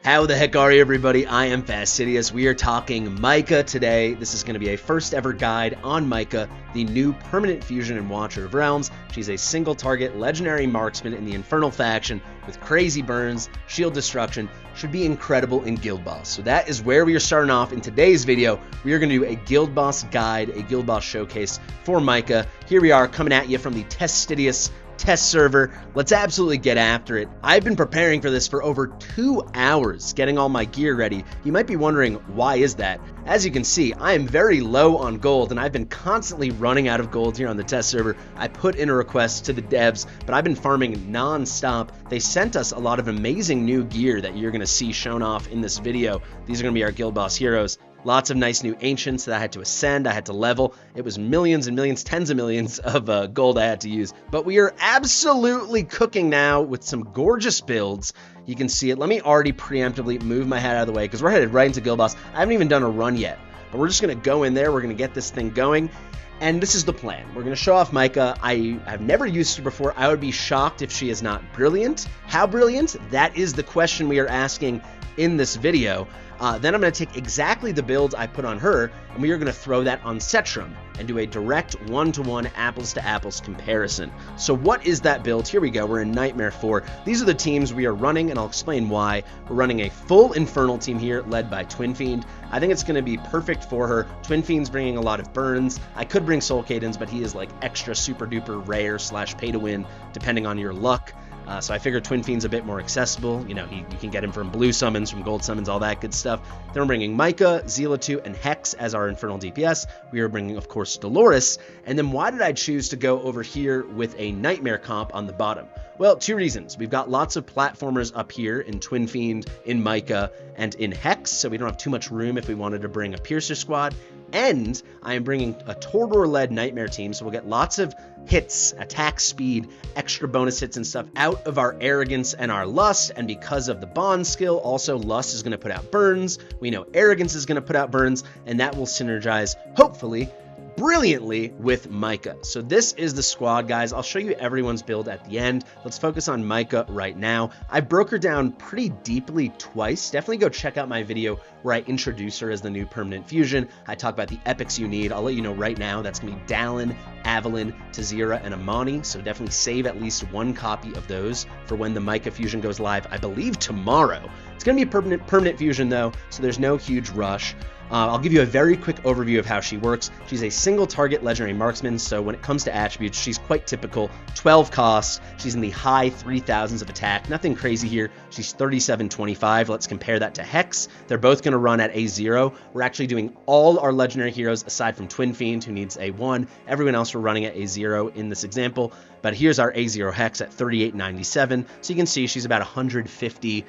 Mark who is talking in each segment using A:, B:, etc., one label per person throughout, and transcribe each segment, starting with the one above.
A: How the heck are you, everybody? I am Fastidious. We are talking Myca today. This is going to be a first ever guide on Myca, the new permanent fusion and Watcher of Realms. She's a single target legendary marksman in the Infernal faction with crazy burns, shield destruction. Should be incredible in Guild Boss. So that is where we are starting off in today's video. We are going to do a Guild Boss guide, a Guild Boss showcase for Myca. Here we are coming at you from the Fastidious test server. Let's absolutely get after it. I've been preparing for this for over 2 hours, getting all my gear ready. You might be wondering, why is that? As you can see, I am very low on gold, and I've been constantly running out of gold here on the test server. I put in a request to the devs, but I've been farming non-stop. They sent us a lot of amazing new gear that you're going to see shown off in this video. These are going to be our Guild Boss heroes. Lots of nice new ancients that I had to ascend, I had to level. It was millions and millions, tens of millions of gold I had to use. But we are absolutely cooking now with some gorgeous builds. You can see it. Let me already preemptively move my head out of the way because we're headed right into Guild Boss. I haven't even done a run yet, but we're just going to go in there. We're going to get this thing going. And this is the plan. We're going to show off Myca. I have never used her before. I would be shocked if she is not brilliant. How brilliant? That is the question we are asking in this video. Then I'm going to take exactly the builds I put on her, and we are going to throw that on Setram and do a direct one-to-one apples-to-apples comparison. So what is that build? Here we go. We're in Nightmare 4. These are the teams we are running, and I'll explain why. We're running a full Infernal team here, led by Twin Fiend. I think it's going to be perfect for her. Twin Fiend's bringing a lot of burns. I could bring Soul Cadens, but he is like extra super-duper rare / pay-to-win, depending on your luck. So I figured Twin Fiend's a bit more accessible. You know, you can get him from blue summons, from gold summons, all that good stuff. Then we're bringing Myca, Zealot, and Hex as our Infernal DPS. We are bringing, of course, Dolores. And then why did I choose to go over here with a Nightmare comp on the bottom? Well, 2 reasons. We've got lots of platformers up here in Twin Fiend, in Myca, and in Hex, so we don't have too much room if we wanted to bring a Piercer squad. And I am bringing a Tordor-led Nightmare team, so we'll get lots of hits, attack speed, extra bonus hits and stuff out of our Arrogance and our Lust, and because of the Bond skill, also Lust is going to put out burns. We know Arrogance is going to put out burns, and that will synergize, hopefully, brilliantly with Myca. So this is the squad, guys. I'll show you everyone's build at the end. Let's focus on Myca right now. I broke her down pretty deeply twice. Definitely go check out my video where I introduce her as the new permanent fusion. I talk about the epics you need. I'll let you know right now. That's going to be Dallin, Avalyn, Tazira, and Amani. So definitely save at least 1 copy of those for when the Myca fusion goes live, I believe tomorrow. It's going to be a permanent fusion though, so there's no huge rush. I'll give you a very quick overview of how she works. She's a single target legendary marksman, so when it comes to attributes, she's quite typical. 12 costs, she's in the high 3000s of attack, nothing crazy here. She's 3725, let's compare that to Hex. They're both going to run at A0. We're actually doing all our legendary heroes aside from Twin Fiend, who needs A1. Everyone else we're running at A0 in this example, but here's our A0 Hex at 3897, so you can see she's about 150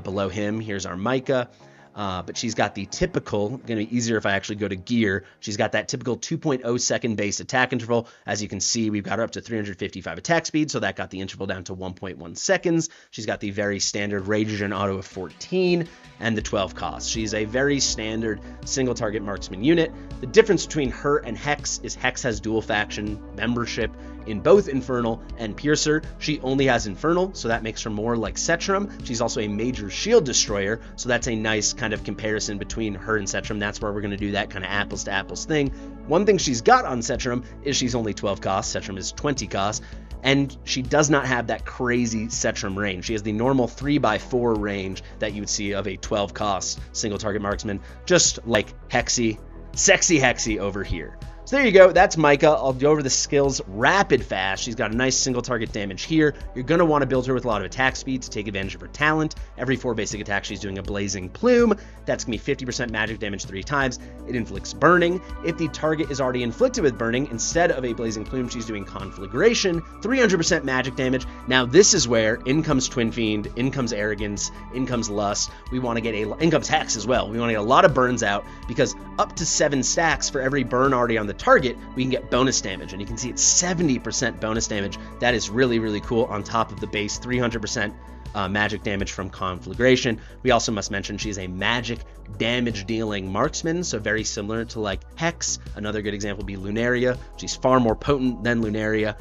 A: below him. Here's our Myca. But she's got the typical, going to be easier if I actually go to gear, she's got that typical 2.0 second base attack interval. As you can see, we've got her up to 355 attack speed, so that got the interval down to 1.1 seconds. She's got the very standard rage regen auto of 14 and the 12 cost. She's a very standard single target marksman unit. The difference between her and Hex is Hex has dual faction membership in both Infernal and Piercer. She only has Infernal, so that makes her more like Setram. She's also a major shield destroyer, so that's a nice kind of comparison between her and Setram. That's where we're going to do that kind of apples to apples thing. One thing she's got on Setram is she's only 12 cost, Setram is 20 cost, and she does not have that crazy Setram range. She has the normal 3x4 range that you would see of a 12 cost single target marksman, just like Hexy, sexy Hexy over here. So there you go, that's Myca. I'll go over the skills rapid fast. She's got a nice single target damage here. You're going to want to build her with a lot of attack speed to take advantage of her talent. Every 4 basic attacks, she's doing a Blazing Plume. That's going to be 50% magic damage 3 times. It inflicts burning. If the target is already inflicted with burning, instead of a Blazing Plume, she's doing Conflagration, 300% magic damage. Now this is where in comes Twin Fiend, in comes Arrogance, in comes Lust. We want to get in comes Hex as well. We want to get a lot of burns out because up to 7 stacks for every burn already on the target, we can get bonus damage, and you can see it's 70% bonus damage. That is really, really cool on top of the base 300% magic damage from Conflagration. We also must mention she's a magic damage dealing marksman, so very similar to like Hex. Another good example would be Lunaria. She's far more potent than Lunaria.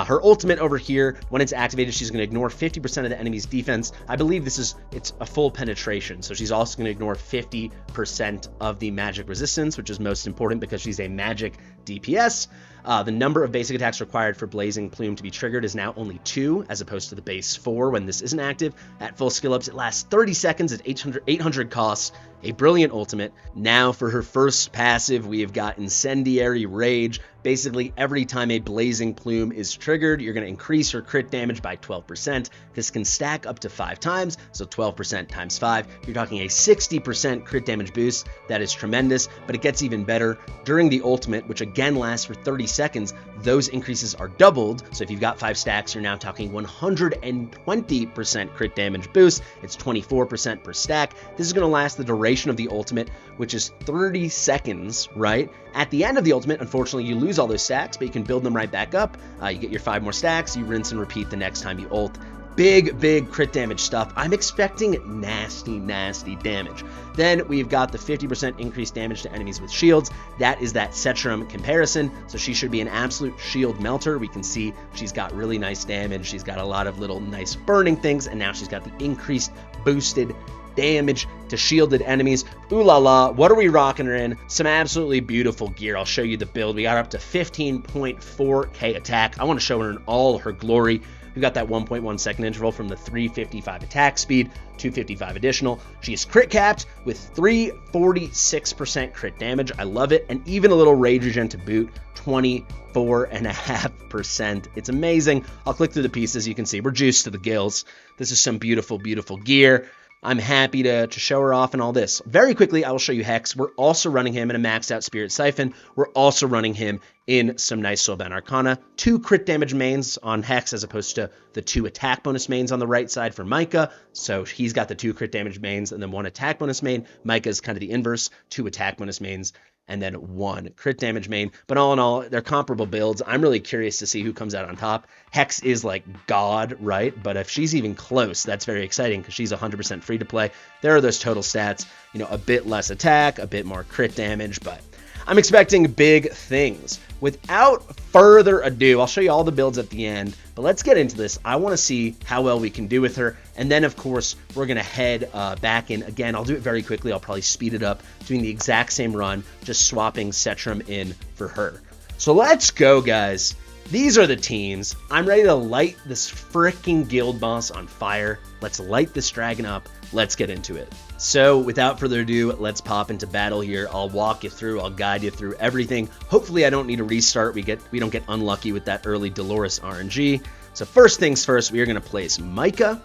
A: Her ultimate over here, when it's activated, she's going to ignore 50% of the enemy's defense. I believe it's a full penetration, so she's also going to ignore 50% of the magic resistance, which is most important because she's a magic DPS. The number of basic attacks required for Blazing Plume to be triggered is now only 2, as opposed to the base 4 when this isn't active. At full skill ups, it lasts 30 seconds at 800 costs. A brilliant ultimate. Now for her first passive, we have got Incendiary Rage. Basically, every time a Blazing Plume is triggered, you're going to increase her crit damage by 12%. This can stack up to 5 times, so 12% times 5. You're talking a 60% crit damage boost. That is tremendous, but it gets even better. During the ultimate, which again lasts for 30 seconds, those increases are doubled. So if you've got 5 stacks, you're now talking 120% crit damage boost. It's 24% per stack. This is going to last the duration of the ultimate, which is 30 seconds, right? At the end of the ultimate, unfortunately, you lose all those stacks, but you can build them right back up. You get your 5 more stacks, you rinse and repeat the next time you ult. Big crit damage stuff. I'm expecting nasty damage. Then we've got the 50% increased damage to enemies with shields. That is that Setram comparison, so she should be an absolute shield melter. We can see she's got really nice damage. She's got a lot of little nice burning things, and now she's got the increased boosted damage to shielded enemies. Ooh la la, what are we rocking her in? Some absolutely beautiful gear. I'll show you the build. We got her up to 15.4k attack. I want to show her in all her glory. We've got that 1.1 second interval from the 355 attack speed, 255 additional. She is crit capped with 346% crit damage. I love it. And even a little rage regen to boot, 24.5%. It's amazing. I'll click through the pieces. You can see we're juiced to the gills. This is some beautiful gear. I'm happy to show her off and all this. Very quickly, I will show you Hex. We're also running him in a maxed out Spirit Siphon. We're also running him in some nice Soulbound Arcana. 2 crit damage mains on Hex as opposed to the 2 attack bonus mains on the right side for Myca. So he's got the 2 crit damage mains and then 1 attack bonus main. Myca's kind of the inverse, 2 attack bonus mains and then 1 crit damage main. But all in all, they're comparable builds. I'm really curious to see who comes out on top. Hex is like God, right? But if she's even close, that's very exciting because she's 100% free to play. There are those total stats, you know, a bit less attack, a bit more crit damage, but I'm expecting big things. Without further ado, I'll show you all the builds at the end, but let's get into this. I want to see how well we can do with her, and then of course we're going to head back in. Again, I'll do it very quickly. I'll probably speed it up, doing the exact same run, just swapping Setram in for her. So let's go, guys. These are the teams. I'm ready to light this freaking guild boss on fire. Let's light this dragon up. Let's get into it. So without further ado, let's pop into battle here. I'll walk you through, I'll guide you through everything. Hopefully I don't need a restart. We don't get unlucky with that early Dolores RNG. So first things first, we are going to place Myca.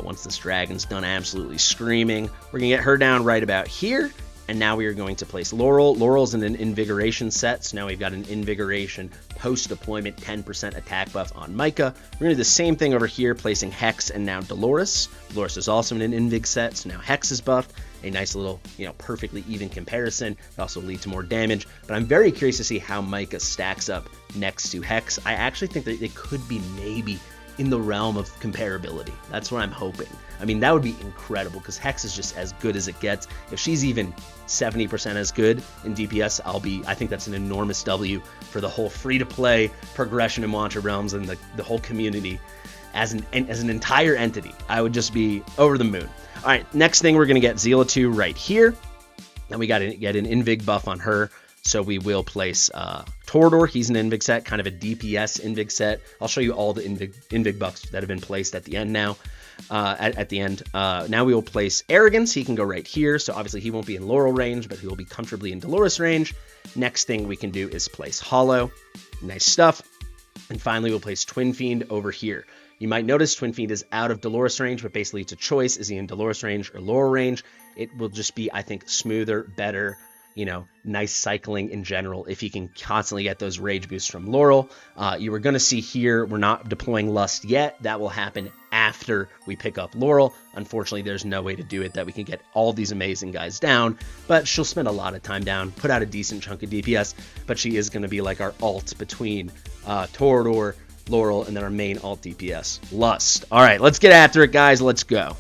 A: Once this dragon's done absolutely screaming, we're going to get her down right about here. And now we are going to place Laurel. Laurel's in an Invigoration set, so now we've got an Invigoration post-deployment 10% attack buff on Myca. We're going to do the same thing over here, placing Hex and now Dolores. Dolores is also in an Invig set, so now Hex is buffed. A nice little, perfectly even comparison. It also leads to more damage, but I'm very curious to see how Myca stacks up next to Hex. I actually think that they could be maybe in the realm of comparability. That's what I'm hoping. I mean, that would be incredible because Hex is just as good as it gets. If she's even 70% as good in DPS, I think that's an enormous W for the whole free-to-play progression in Watcher Realms and the whole community as an entire entity. I would just be over the moon. All right, next thing, we're going to get Zeala 2 right here. And we got to get an Invig buff on her. So we will place Torador. He's an Invig set, kind of a DPS Invig set. I'll show you all the Invig buffs that have been placed at the end now. At the end. Now we will place Arrogance. He can go right here. So obviously he won't be in Laurel range, but he will be comfortably in Dolores range. Next thing we can do is place Hollow. Nice stuff. And finally we'll place Twin Fiend over here. You might notice Twin Fiend is out of Dolores range, but basically it's a choice. Is he in Dolores range or Laurel range? It will just be, I think, smoother, better, nice cycling in general if he can constantly get those rage boosts from Laurel. You were going to see here, we're not deploying Lust yet. That will happen after we pick up Laurel. Unfortunately, there's no way to do it that we can get all these amazing guys down, but she'll spend a lot of time down, put out a decent chunk of DPS, but she is going to be like our alt between Torador, Laurel, and then our main alt DPS, Lust. All right, let's get after it, guys. Let's go.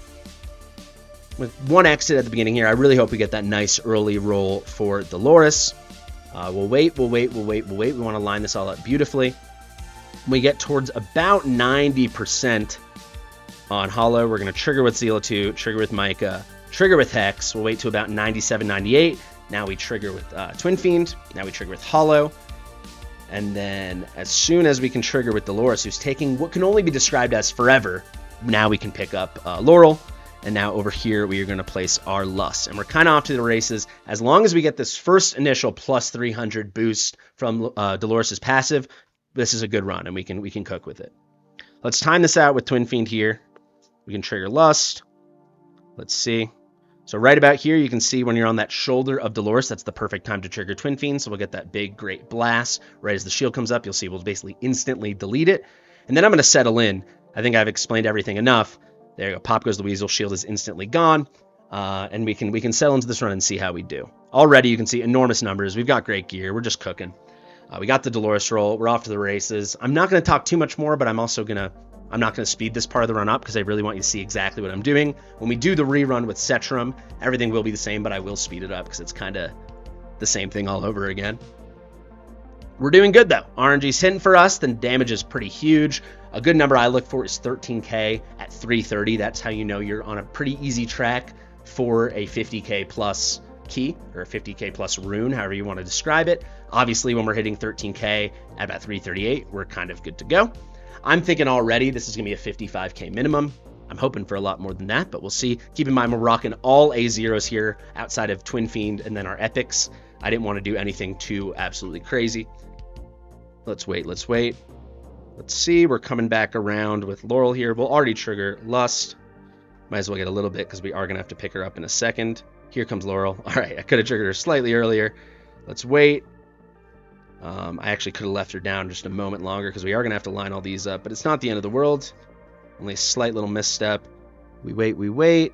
A: With 1 exit at the beginning here, I really hope we get that nice early roll for Dolores. We'll wait. We want to line this all up beautifully. When we get towards about 90% on Hollow, we're going to trigger with Zeal 2, trigger with Myca, trigger with Hex. We'll wait to about 97, 98. Now we trigger with Twin Fiend. Now we trigger with Hollow. And then as soon as we can trigger with Dolores, who's taking what can only be described as forever, now we can pick up Laurel. And now over here, we are going to place our Lust. And we're kind of off to the races. As long as we get this first initial plus 300 boost from Dolores' passive, this is a good run, and we can cook with it. Let's time this out with Twin Fiend here. We can trigger Lust. Let's see. So right about here, you can see when you're on that shoulder of Dolores, that's the perfect time to trigger Twin Fiend. So we'll get that big, great blast. Right as the shield comes up, you'll see we'll basically instantly delete it. And then I'm going to settle in. I think I've explained everything enough. There you go. Pop goes the Weasel. Shield is instantly gone. And we can settle into this run and see how we do. Already, you can see enormous numbers. We've got great gear. We're just cooking. We got the Dolores roll. We're off to the races. I'm not going to talk too much more, but I'm not going to speed this part of the run up because I really want you to see exactly what I'm doing. When we do the rerun with Setram, everything will be the same, but I will speed it up because it's kind of the same thing all over again. We're doing good, though. RNG's hitting for us. The damage is pretty huge. A good number I look for is 13k at 330. That's how you know you're on a pretty easy track for a 50k plus key or a 50k plus rune, however you want to describe it. Obviously, when we're hitting 13k at about 338, we're kind of good to go. I'm thinking already this is going to be a 55k minimum. I'm hoping for a lot more than that, but we'll see. Keep in mind, we're rocking all A0s here outside of Twin Fiend and then our epics. I didn't want to do anything too absolutely crazy. Let's wait. Let's see. We're coming back around with Laurel here. We'll already trigger Lust. Might as well get a little bit because we are going to have to pick her up in a second. Here comes Laurel. All right, I could have triggered her slightly earlier. Let's wait. I actually could have left her down just a moment longer because we are going to have to line all these up, but it's not the end of the world. Only a slight little misstep. We wait.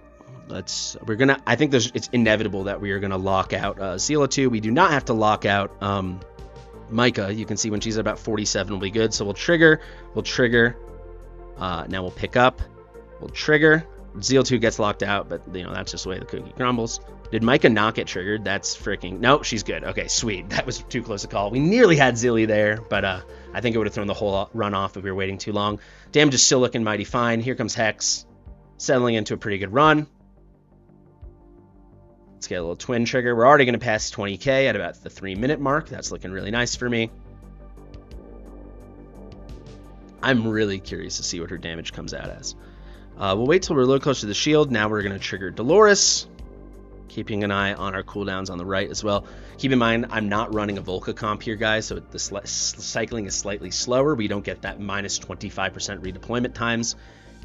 A: I think it's inevitable that we are going to lock out Zila 2. We do not have to lock out Myca. You can see when she's at about 47 will be good. So we'll trigger. Now we'll pick up. We'll trigger. Zeal 2 gets locked out, but that's just the way the cookie crumbles. Did Myca not get triggered? That's freaking... No, she's good. Okay, sweet. That was too close a call. We nearly had Zilly there, but I think it would have thrown the whole run off if we were waiting too long. Damage is still looking mighty fine. Here comes Hex, settling into a pretty good run. Let's get a little twin trigger. We're already going to pass 20k at about the 3-minute mark. That's looking really nice for me. I'm really curious to see what her damage comes out as. We'll wait till we're a little closer to the shield. Now we're going to trigger Dolores, keeping an eye on our cooldowns on the right as well. Keep in mind, I'm not running a Volca comp here, guys, so the cycling is slightly slower. We don't get that minus 25% redeployment times.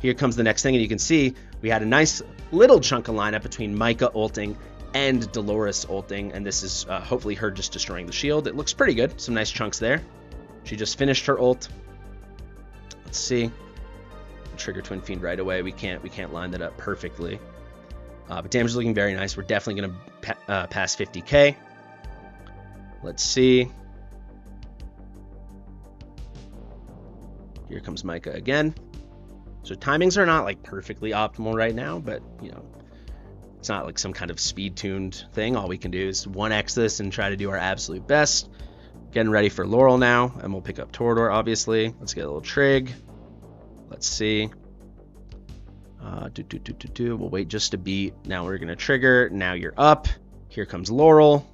A: Here comes the next thing, and you can see we had a nice little chunk of lineup between Myca ulting and Dolores ulting, and this is hopefully her just destroying the shield. It looks pretty good. Some nice chunks there. She just finished her ult. Let's see. Trigger Twin Fiend right away. We can't line that up perfectly. But damage is looking very nice. We're definitely going to pass 50k. Let's see. Here comes Myca again. So timings are not like perfectly optimal right now, but it's not like some kind of speed tuned thing. All we can do is 1x this and try to do our absolute best. Getting ready for Laurel now, and we'll pick up Torador, obviously. Let's get a little trig. Let's see. We'll wait just a beat. Now we're going to trigger. Now you're up. Here comes Laurel.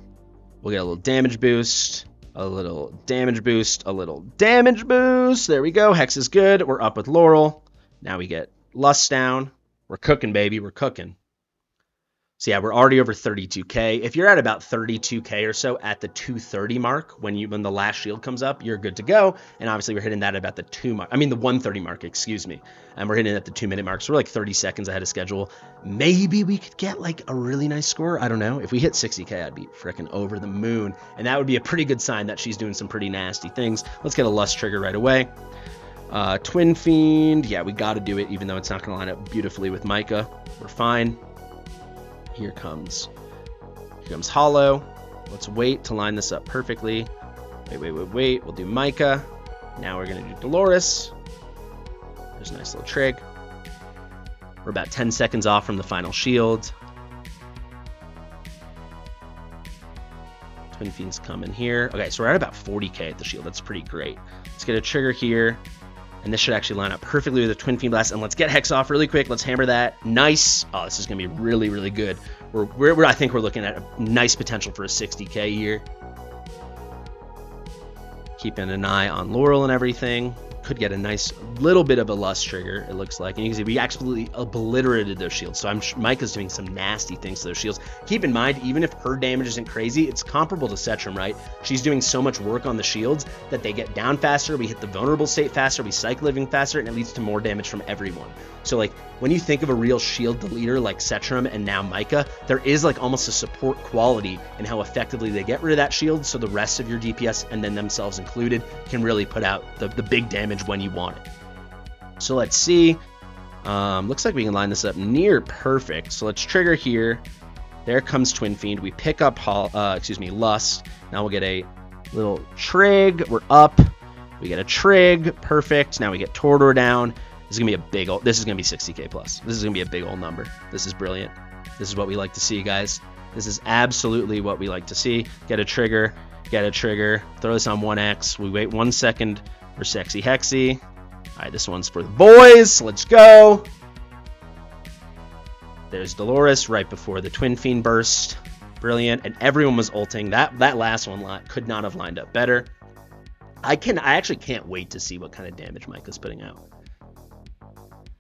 A: We'll get a little damage boost. A little damage boost. A little damage boost. There we go. Hex is good. We're up with Laurel. Now we get Lust down. We're cooking, baby. We're cooking. So yeah, we're already over 32k. If you're at about 32k or so at the 230 mark, when the last shield comes up, you're good to go. And obviously we're hitting that at about the 130 mark, excuse me. And we're hitting it at the 2-minute mark. So we're like 30 seconds ahead of schedule. Maybe we could get like a really nice score. I don't know. If we hit 60k, I'd be freaking over the moon. And that would be a pretty good sign that she's doing some pretty nasty things. Let's get a Lust trigger right away. Twin Fiend. Yeah, we got to do it, even though it's not going to line up beautifully with Myca. We're fine. Here comes Hollow. Let's wait to line this up perfectly. Wait. We'll do Myca. Now we're going to do Dolores. There's a nice little trig. We're about 10 seconds off from the final shield. Twin Fiend's coming here. Okay, so we're at about 40k at the shield. That's pretty great. Let's get a trigger here. And this should actually line up perfectly with the Twin Fiend Blast. And let's get Hex off really quick. Let's hammer that. Nice. Oh, this is going to be really, really good. I think we're looking at a nice potential for a 60k here. Keeping an eye on Laurel and everything. Could get a nice little bit of a lust trigger, it looks like. And you can see we absolutely obliterated those shields. So Myca's doing some nasty things to those shields. Keep in mind, even if her damage isn't crazy, it's comparable to Setram, right? She's doing so much work on the shields that they get down faster, we hit the vulnerable state faster, we cycle living faster, and it leads to more damage from everyone. So like when you think of a real shield deleter like Setram and now Myca, there is like almost a support quality in how effectively they get rid of that shield, so the rest of your DPS, and then themselves included, can really put out the big damage when you want it. So let's see. Looks like we can line this up near perfect. So let's trigger here. There comes Twin Fiend. We pick up Lust. Now we'll get a little trig. We're up. We get a trig. Perfect. Now we get Tordor down. This is gonna be a big old. This is gonna be 60k plus. This is gonna be a big old number. This is brilliant. This is what we like to see, guys. This is absolutely what we like to see. Get a trigger. Get a trigger. Throw this on 1x. We wait 1 second for Sexy Hexy. All right, this one's for the boys. Let's go. There's Dolores right before the Twin Fiend burst. Brilliant. And everyone was ulting. That last one could not have lined up better. I actually can't wait to see what kind of damage Myca's putting out.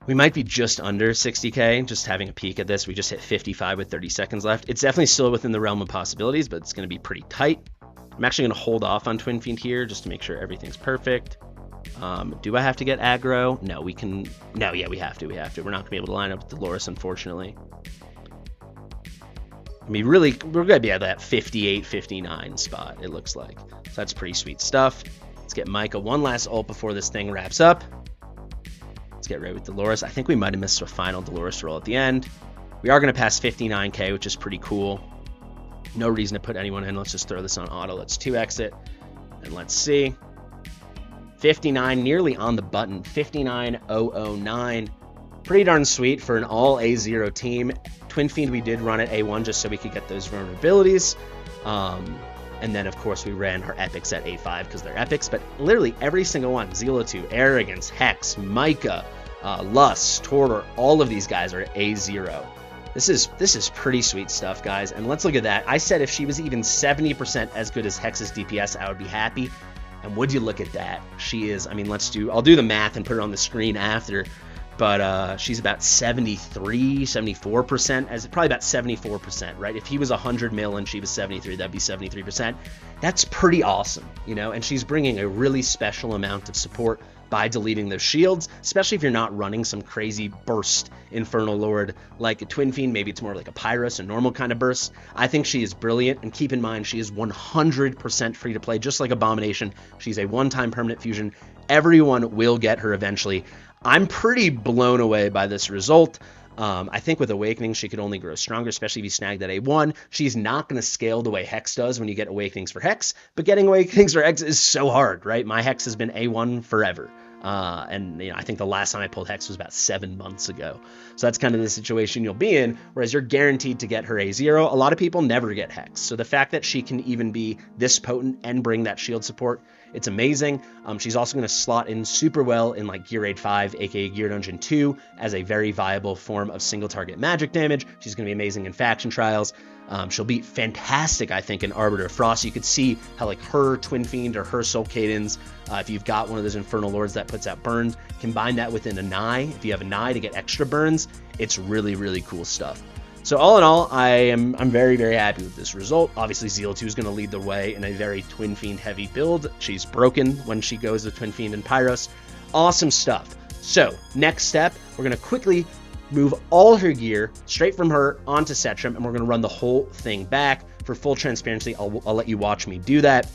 A: We might be just under 60k, just having a peek at this. We just hit 55 with 30 seconds left. It's definitely still within the realm of possibilities, but it's going to be pretty tight. I'm actually going to hold off on Twin Fiend here just to make sure everything's perfect. Do I have to get aggro? No, we can. No, yeah, we have to. We're not going to be able to line up with Dolores, unfortunately. I mean, really, we're going to be at that 58, 59 spot, it looks like. So that's pretty sweet stuff. Let's get Myca one last ult before this thing wraps up. Let's get right with Dolores. I think we might have missed a final Dolores roll at the end. We are going to pass 59k, which is pretty cool. No reason to put anyone in. Let's just throw this on auto. Let's 2x it. And let's see. 59, nearly on the button. 59,009. Pretty darn sweet for an all A0 team. Twin Fiend, we did run at A1 just so we could get those vulnerabilities. And then, of course, we ran our epics at A5 because they're epics. But literally every single one, Zealo 2, Arrogance, Hex, Myca, Lust, Tordor, all of these guys are at A0. This is pretty sweet stuff, guys. And let's look at that. I said if she was even 70% as good as Hex's DPS, I would be happy. And would you look at that? She is, I mean, I'll do the math and put it on the screen after. But she's about 73, 74%, probably about 74%, right? If he was 100 mil and she was 73, that'd be 73%. That's pretty awesome, you know? And she's bringing a really special amount of support by deleting those shields, especially if you're not running some crazy burst Infernal Lord like a Twin Fiend. Maybe it's more like a Pyrus, a normal kind of burst. I think she is brilliant, and keep in mind, she is 100% free to play, just like Abomination. She's a one-time permanent fusion. Everyone will get her eventually. I'm pretty blown away by this result. I think with Awakening, she could only grow stronger, especially if you snag that A1. She's not going to scale the way Hex does when you get Awakenings for Hex, but getting Awakenings for Hex is so hard, right? My Hex has been A1 forever. And you know, I think the last time I pulled Hex was about 7 months ago. So that's kind of the situation you'll be in, whereas you're guaranteed to get her A0. A lot of people never get Hex. So the fact that she can even be this potent and bring that shield support, it's amazing. She's also going to slot in super well in like Gear Raid 5, aka Gear Dungeon 2, as a very viable form of single target magic damage. She's going to be amazing in faction trials. She'll be fantastic, I think, in Arbiter of Frost. You could see how like her Twin Fiend or her Soul Cadence, if you've got one of those Infernal Lords that puts out burns, combine that within a Nigh. If you have a Nigh to get extra burns, it's really, really cool stuff. So all in all, I'm very, very happy with this result. Obviously, Zealo 2 is going to lead the way in a very Twin Fiend heavy build. She's broken when she goes with Twin Fiend and Pyros. Awesome stuff. So next step, we're going to quickly move all her gear straight from her onto Setram, and we're going to run the whole thing back. For full transparency, I'll let you watch me do that.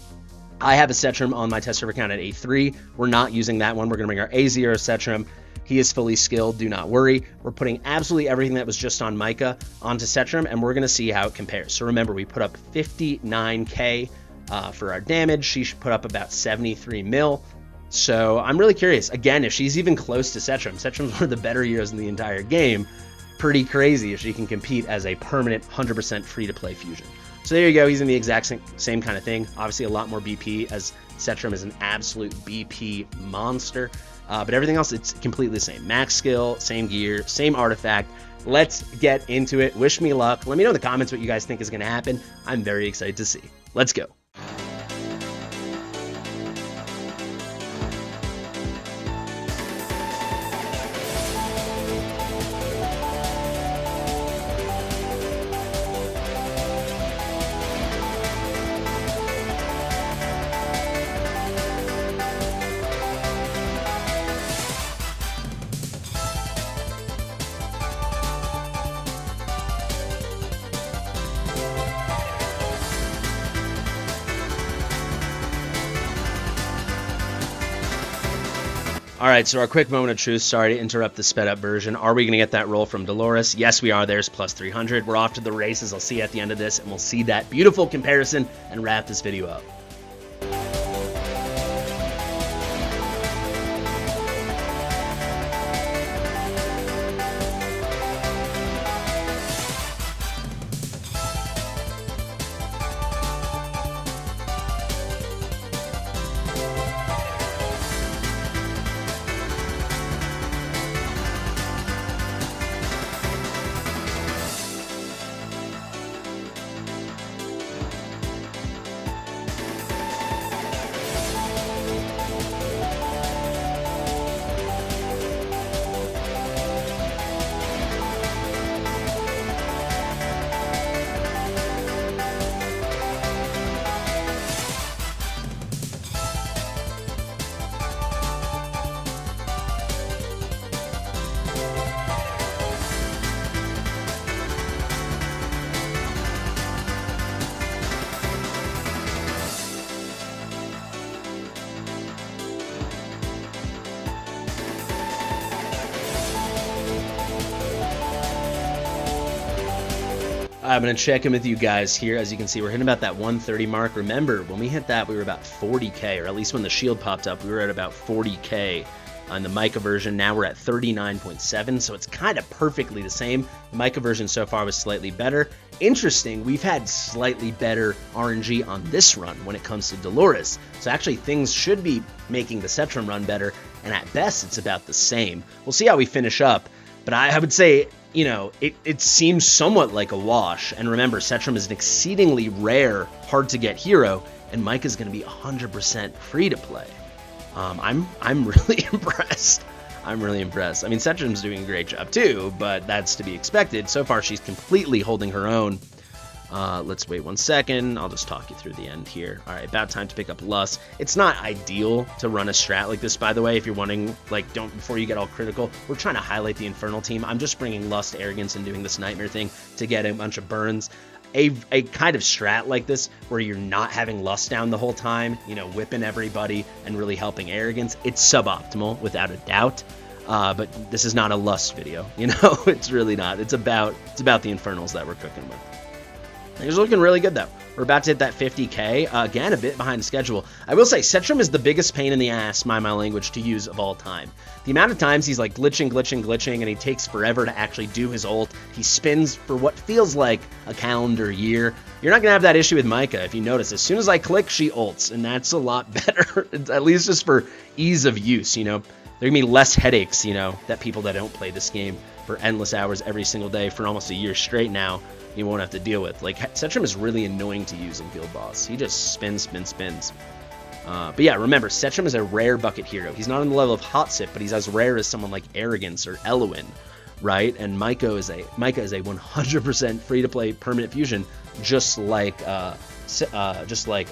A: I have a Setram on my test server account at A3. We're not using that one. We're going to bring our A0 Setram. He is fully skilled, do not worry. We're putting absolutely everything that was just on Myca onto Setram, and we're going to see how it compares. So remember, we put up 59k for our damage. She should put up about 73 mil. So I'm really curious, again, if she's even close to Setram. Setram's one of the better heroes in the entire game. Pretty crazy if she can compete as a permanent 100% free-to-play fusion. So there you go. He's in the exact same kind of thing. Obviously a lot more BP, as Setram is an absolute BP monster. But everything else, it's completely the same. Max skill, same gear, same artifact. Let's get into it. Wish me luck. Let me know in the comments what you guys think is going to happen. I'm very excited to see. Let's go. All right, so our quick moment of truth. Sorry to interrupt the sped up version. Are we going to get that roll from Dolores? Yes, we are. There's plus 300. We're off to the races. I'll see you at the end of this, and we'll see that beautiful comparison and wrap this video up. I'm going to check in with you guys here. As you can see, we're hitting about that 130 mark. Remember, when we hit that, we were about 40k, or at least when the shield popped up, we were at about 40k on the Myca version. Now we're at 39.7, so it's kind of perfectly the same. The Myca version so far was slightly better. Interesting, we've had slightly better RNG on this run when it comes to Dolores. So actually things should be making the Setram run better, and at best it's about the same. We'll see how we finish up, but I would say, you know, it seems somewhat like a wash. And remember, Setram is an exceedingly rare, hard to get hero, and Myca is going to be 100% free to play. I'm really impressed. I'm really impressed. I mean, Setram's doing a great job too, but that's to be expected. So far, she's completely holding her own. Let's wait 1 second. I'll just talk you through the end here. All right, about time to pick up Lust. It's not ideal to run a strat like this, by the way. If you're wondering, like, don't, before you get all critical, we're trying to highlight the Infernal team. I'm just bringing Lust, Arrogance, and doing this Nightmare thing to get a bunch of burns. A kind of strat like this, where you're not having Lust down the whole time, you know, whipping everybody and really helping Arrogance, it's suboptimal, without a doubt. But this is not a Lust video, you know? It's really not. It's about the Infernals that we're cooking with. It's looking really good, though. We're about to hit that 50k. Again, a bit behind schedule. I will say, Setram is the biggest pain in the ass, my language, to use of all time. The amount of times he's like glitching, and he takes forever to actually do his ult. He spins for what feels like a calendar year. You're not going to have that issue with Myca. If you notice, as soon as I click, she ults, and that's a lot better, at least just for ease of use, you know. There can be less headaches, you know, that people that don't play this game for endless hours every single day for almost a year straight now, you won't have to deal with. Like, Setram is really annoying to use in Guild Boss. He just spins. But yeah, remember, Setram is a rare bucket hero. He's not on the level of Hot Sip, but he's as rare as someone like Arrogance or Elowin, right? And Myca is a 100% free-to-play permanent fusion, just like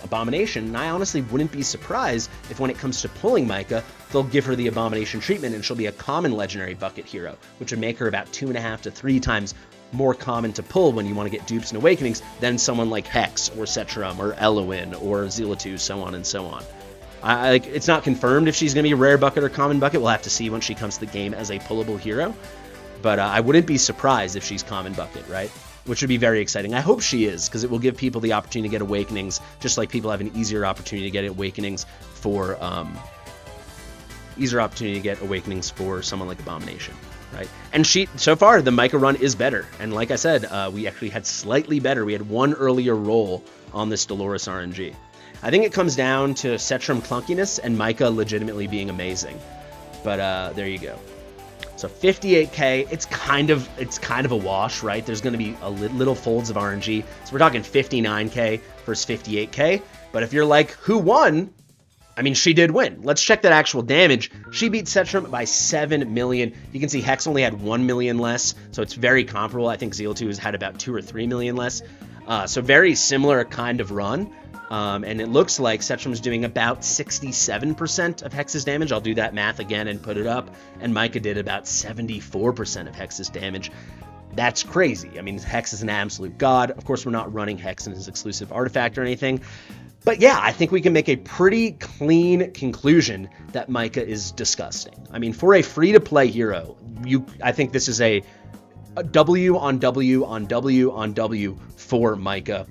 A: Abomination. And I honestly wouldn't be surprised if, when it comes to pulling Myca, they'll give her the Abomination treatment and she'll be a common legendary bucket hero, which would make her about 2.5 to 3 times more common to pull when you want to get dupes and awakenings than someone like Hex or Setram or Elowin or Zealatu, so on and so on. It's not confirmed if she's going to be a rare bucket or common bucket. We'll have to see when she comes to the game as a pullable hero. But I wouldn't be surprised if she's common bucket, right? Which would be very exciting. I hope she is, because it will give people the opportunity to get awakenings, just like people have an easier opportunity to get awakenings for someone like Abomination. right? And so far, the Myca Run is better. And like I said, we actually had slightly better. We had one earlier roll on this Dolores RNG. I think it comes down to Setram clunkiness and Myca legitimately being amazing. But there you go. So 58k, it's kind of a wash, right? There's going to be a little folds of RNG. So we're talking 59k versus 58k. But if you're like, who won? I mean, she did win. Let's check that actual damage. She beat Setram by 7 million. You can see Hex only had 1 million less, so it's very comparable. I think Zeal 2 has had about 2 or 3 million less. So very similar kind of run. And it looks like Setram's doing about 67% of Hex's damage. I'll do that math again and put it up. And Myca did about 74% of Hex's damage. That's crazy. I mean, Hex is an absolute god. Of course, we're not running Hex in his exclusive artifact or anything. But yeah, I think we can make a pretty clean conclusion that Myca is disgusting. I mean, for a free-to-play hero, I think this is a W on W on W on W for Myca.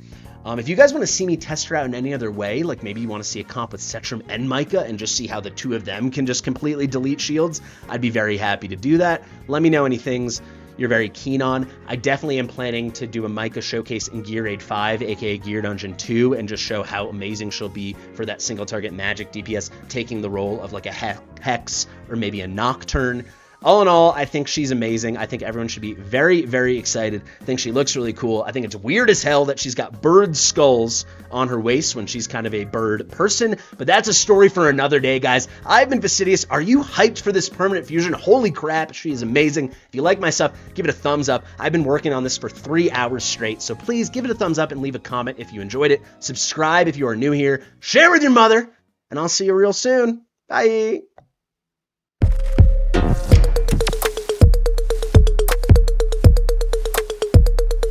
A: If you guys want to see me test her out in any other way, like maybe you want to see a comp with Setram and Myca and just see how the two of them can just completely delete shields, I'd be very happy to do that. Let me know any things you're very keen on. I definitely am planning to do a Myca showcase in Gear Raid 5, aka Gear Dungeon 2, and just show how amazing she'll be for that single target magic DPS, taking the role of like a Hex or maybe a Nocturne. All in all, I think she's amazing. I think everyone should be very, very excited. I think she looks really cool. I think it's weird as hell that she's got bird skulls on her waist when she's kind of a bird person, but that's a story for another day, guys. I've been Fastidious. Are you hyped for this permanent fusion? Holy crap, she is amazing. If you like my stuff, give it a thumbs up. I've been working on this for 3 hours straight, so please give it a thumbs up and leave a comment if you enjoyed it. Subscribe if you are new here. Share with your mother, and I'll see you real soon. Bye.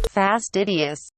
B: Fastidious.